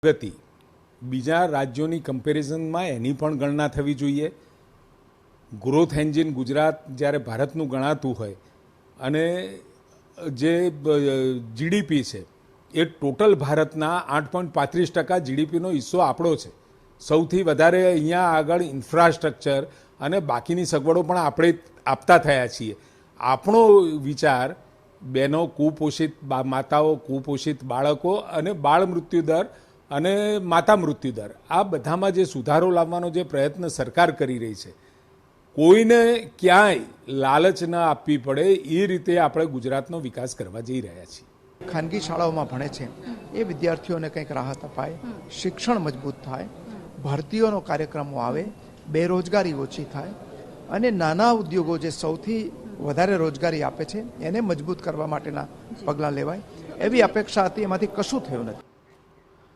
પ્રગતિ બીજા રાજ્યોની કમ્પેરિઝનમાં એની પણ ગણના થવી જોઈએ. ગ્રોથ એન્જિન ગુજરાત જ્યારે ભારતનું ગણાતું હોય અને જે જીડીપી છે એ ટોટલ ભારતના 8.35% જીડીપીનો હિસ્સો આપણો છે. સૌથી વધારે અહીંયા આગળ ઇન્ફ્રાસ્ટ્રક્ચર અને બાકીની સગવડો પણ આપણે આપતા થયા છીએ. આપણો વિચાર બહેનો કુપોષિત માતાઓ, કુપોષિત બાળકો અને બાળ મૃત્યુદર અને માતા મૃત્યુદર, આ બધામાં જે સુધારો લાવવાનો જે પ્રયત્ન સરકાર કરી રહી છે, કોઈને ક્યાંય લાલચ ન આપવી પડે એ રીતે આપણે ગુજરાતનો વિકાસ કરવા જઈ રહ્યા છીએ. ખાનગી શાળાઓમાં ભણે છે એ વિદ્યાર્થીઓને કંઈક રાહત અપાય, શિક્ષણ મજબૂત થાય, ભરતીઓનો કાર્યક્રમો આવે, બેરોજગારી ઓછી થાય અને નાના ઉદ્યોગો જે સૌથી વધારે રોજગારી આપે છે એને મજબૂત કરવા માટેના પગલાં લેવાય એવી અપેક્ષા હતી. એમાંથી કશું થયું નથી.